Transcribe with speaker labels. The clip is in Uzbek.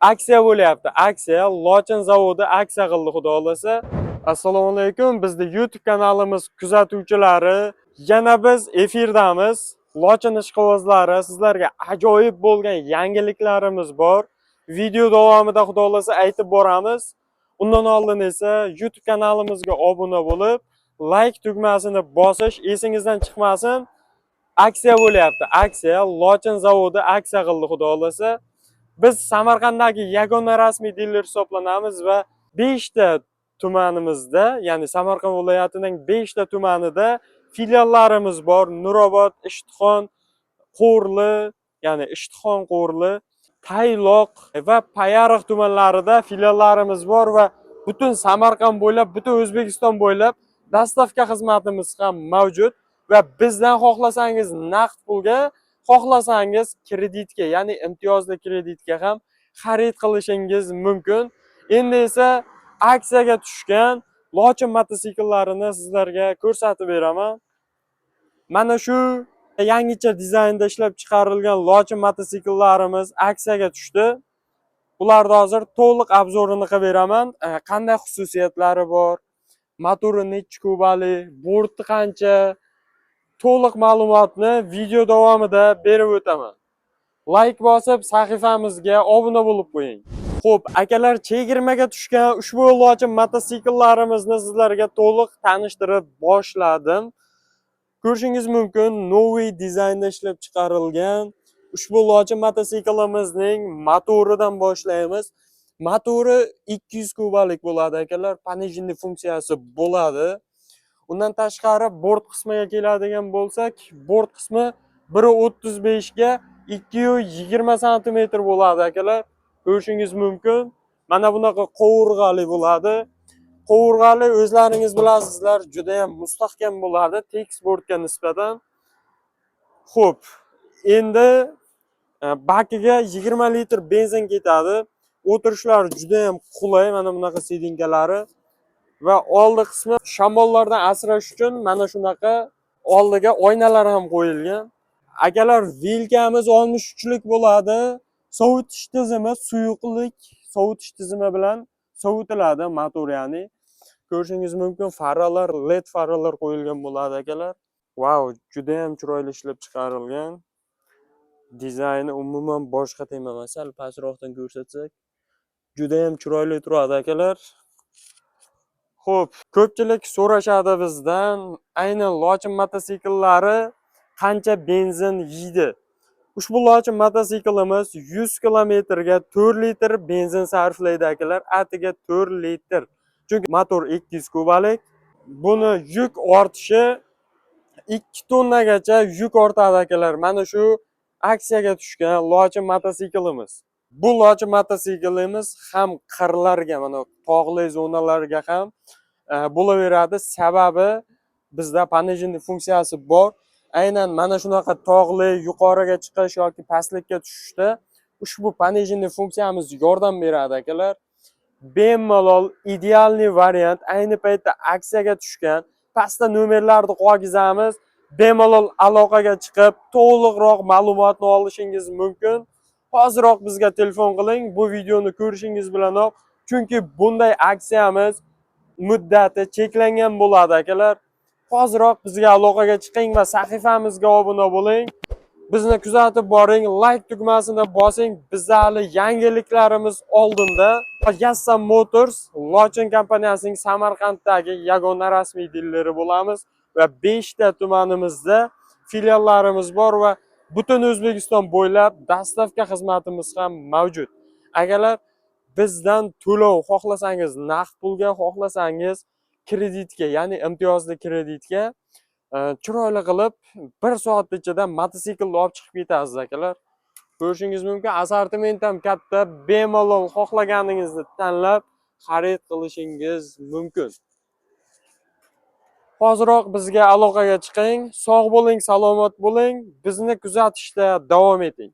Speaker 1: aksiya bo'lyapti. Aksiya Lochin zavodi aksiya qildi, xudo xolasa. Assalomu alaykum. Bizning YouTube kanalimiz kuzatuvchilari, yana biz efirdamiz. Lochin ishqibozlari, sizlarga ajoyib bo'lgan yangiliklarimiz bor. Video davomida xudo xolasa aytib boramiz. Undan oldin esa YouTube kanalimizga obuna bo'lib, like tugmasini bosish esingizdan chiqmasin. Aksiya bo'lyapti. Aksiya Lochin zavodi aksiya qildi, xudo xolasa. Biz Samarqanddagi yagona rasmiy diler hisoblanamiz va 5 ta tumanimizda, ya'ni Samarqand viloyatining 5 ta tumanida filiallarimiz bor. Nurobod, Ishtixon, Qo'rli, ya'ni Ishtixon, Qo'rli, Tayloq va Payariq tumanlarida filiallarimiz bor va butun Samarqand bo'ylab, butun O'zbekiston bo'ylab dostavka xizmatimiz ham mavjud va bizdan xohlasangiz naqd pulga, xohlasangiz kreditga, ya'ni imtiyozli kreditga ham xarid qilishingiz mumkin. Endi esa aksiyaga tushgan Lochin mototsikellarini sizlarga ko'rsatib beraman. Mana shu yangicha dizaynda ishlab chiqarilgan Lochin mototsikellarimiz aksiyaga tushdi. Ularni hozir to'liq obzorini qilib beraman. Qanday xususiyatlari bor, motori necha kubali, borti qancha, to'liq ma'lumotni video davomida berib o'taman. Like bosib, sahifamizga obuna bo'lib qo'ying. Xo'p, akalar, chegirmaga tushgan ushbu Lochin mototsikellarimizni sizlarga to'liq tanishtirib boshladim. Ko'rishingiz mumkin, noviy dizaynda ishlab chiqarilgan ushbu Lochin mototsikelimizning motoridan boshlaymiz. Motori 200 kubalik bo'ladi, akalar. Пониженный funksiyasi bo'ladi. Undan tashqari bort qismiga keladigan bo'lsak, bort qismi 1.35 ga 220 sm bo'ladi, akalar. Ko'rishingiz mumkin. Mana bunaqa qovurg'ali bo'ladi. Qovurg'ali o'zlaringiz bilasizlar, juda ham mustahkam bo'ladi tekis bortga nisbatan. Xo'p, endi bakiga 20 litr benzin ketadi. O'tirishlar juda ham qulay, mana bunaqa sidinkalari. Va oldi qismi shamollardan asrash uchun mana shunaqa oldiga oynalar ham qo'yilgan. Akalar, vilkamiz 63 lik bo'ladi. Sovutish tizimi suyuqlik sovutish tizimi bilan sovitiladi motor, ya'ni. Ko'rishingiz mumkin, faralar, LED faralar qo'yilgan bo'ladi, akalar. Wow, juda ham chiroyli ishlab chiqarilgan. Dizayni umuman boshqa tema, sal pastroqdan ko'rsatsak, juda ham chiroyli turadi, akalar. Xo'p, ko'pchilik so'rashadi bizdan, aynan Lochin mototsikellari qancha benzin yeydi? Ushbu Lochin mototsikelimiz 100 kilometrga 4 litr benzin sarflaydi, akalar. Atiga 4 litr. Chunki motor 200 kubalik. Buni yuk ortishi 2 tonnagacha yuk ortadi, akalar. Mana shu aksiyaga tushgan Lochin mototsikelimiz. Bu Lochin mototsikelimiz ham qirlarga, mana tog'li zonalarga ham bo'laveradi. Sababi bizda пониженный funksiyasi bor. Aynan mana shunaqa tog'li yuqoriga chiqish yoki pastlikka tushishda ushbu пониженный funksiyamiz yordam beradi, akalar. Bemalol idealniy variant. Ayni paytda aksiyaga tushgan. Pastda nomerlarni qo'yganmiz. Bemalol aloqaga chiqib, to'liqroq ma'lumotni olishingiz mumkin. Hoziroq bizga telefon qiling, bu videoni ko'rishingiz bilanoq, chunki bunday aksiyamiz muddati cheklangan bo'ladi, akalar. Hoziroq bizga aloqaga chiqing va sahifamizga obuna bo'ling. Bizni kuzatib boring, like tugmasini bosing. Bizda hali yangiliklarimiz oldinda. Yassam Motors Lochin kompaniyasining Samarqanddagi yagona rasmiy dileri bo'lamiz va 5 ta tumanimizda filiallarimiz bor va butun O'zbekiston bo'ylab dostavka xizmatimiz ham mavjud. Agarlar bizdan to'lov xohlasangiz, naqd pulga, xohlasangiz kreditga, ya'ni imtiyozli kreditga chiroyli qilib 1 soat ichida mototsiklni olib chiqib ketasiz, akalar. Ko'rishingiz mumkin, assortiment ham katta, bemalol xohlaganingizni tanlab xarid qilishingiz mumkin. Hoziroq bizga aloqaga chiqing. Sog' bo'ling, salomat bo'ling. Bizni kuzatishda davom eting.